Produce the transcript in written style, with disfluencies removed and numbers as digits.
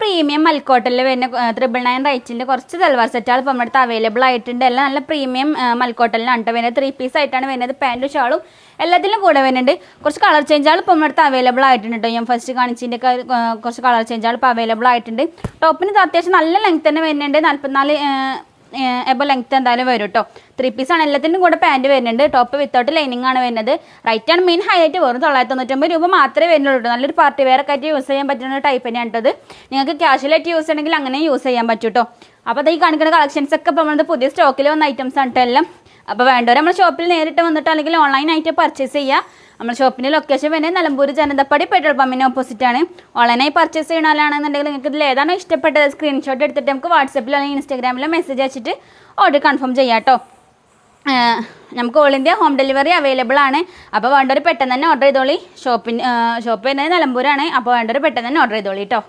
Premium മൽക്കോട്ടനിൽ വരുന്ന 999 റേറ്റിൻ്റെ കുറച്ച് സൽവാർ സെറ്റുകൾ ഇപ്പോൾ നമ്മുടെ അടുത്ത് അവൈലബിൾ ആയിട്ടുണ്ട്. എല്ലാം നല്ല പ്രീമിയം മൽക്കോട്ടനിലാണ് കേട്ടോ വരുന്നത്. 3 പീസ് ആയിട്ടാണ് വരുന്നത്. പാൻറ്റും ഷാളും എല്ലാത്തിലും കൂടെ വരുന്നുണ്ട്. കുറച്ച് കളർ ചേഞ്ചുകൾ ഇപ്പോൾ നമ്മുടെ അടുത്ത് അവൈലബിൾ ആയിട്ടുണ്ട് കേട്ടോ. ഞാൻ ഫസ്റ്റ് കാണിച്ചതിൻ്റെ കുറച്ച് കളർ ചേഞ്ചുകൾ ഇപ്പോൾ അവൈലബിൾ ആയിട്ടുണ്ട്. ടോപ്പിന് അത്യാവശ്യം നല്ല ലെങ്ത് തന്നെ വരുന്നുണ്ട്. 44 എബോ ലെങ്ത് എന്തായാലും വരും കേട്ടോ. 3 പീസാണ്. എല്ലാത്തിനും കൂടെ പാൻറ്റ് വരുന്നുണ്ട്. ടോപ്പ് വിത്തൗട്ട് ലൈനിങ് ആണ് വരുന്നത്. റൈറ്റാണ് മെയിൻ ഹൈലൈറ്റ്. വെറും 999 രൂപ മാത്രമേ വരുന്നുള്ളൂ കേട്ടോ. നല്ലൊരു പാർട്ടി വെയർ ഒക്കെ ആയിട്ട് യൂസ് ചെയ്യാൻ പറ്റുന്ന ടൈപ്പ് തന്നെയാണ് കേട്ടത്. നിങ്ങൾക്ക് ക്യാഷ്വലായിട്ട് യൂസ് ചെയ്യണമെങ്കിൽ അങ്ങനെ യൂസ് ചെയ്യാൻ പറ്റും കേട്ടോ. അപ്പോൾ അത് ഈ കാണിക്കുന്ന കളക്ഷൻസ് ഒക്കെ ഇപ്പോൾ നമ്മൾ പുതിയ സ്റ്റോക്കിൽ വന്ന ഐറ്റംസ് ആണ് കേട്ടോ എല്ലാം. അപ്പോൾ വേണ്ടവർ നമ്മൾ ഷോപ്പിൽ നേരിട്ട് വന്നിട്ട് അല്ലെങ്കിൽ ഓൺലൈനായിട്ട് പർച്ചേസ് ചെയ്യുക. നമ്മൾ ഷോപ്പിൻ്റെ ലൊക്കേഷൻ വരുന്നത് നിലമ്പൂർ ജനതപ്പടി പെട്രോൾ പമ്പിന് ഓപ്പോസിറ്റ് ആണ്. ഓൺലൈനായി പർച്ചേസ് ചെയ്യണമല്ലാണെന്നുണ്ടെങ്കിൽ നിങ്ങൾക്ക് ഇതിൽ ഏതാണോ ഇഷ്ടപ്പെട്ടത് സ്ക്രീൻഷോട്ട് എടുത്തിട്ട് നമുക്ക് വാട്സപ്പിലോ അല്ലെങ്കിൽ ഇൻസ്റ്റാഗ്രാമിലോ മെസ്സേജ് അയച്ചിട്ട് ഓർഡർ കൺഫേം ചെയ്യാം കേട്ടോ. നമുക്ക് all India home delivery available ആണ്. അപ്പോൾ വേണ്ടവർ പെട്ടെന്ന് തന്നെ ഓർഡർ ചെയ്തോളി. ഷോപ്പ് വരുന്നത് നിലമ്പൂരാണ്. അപ്പോൾ വേണ്ടവർ പെട്ടെന്ന് തന്നെ ഓർഡർ ചെയ്തോളി കേട്ടോ.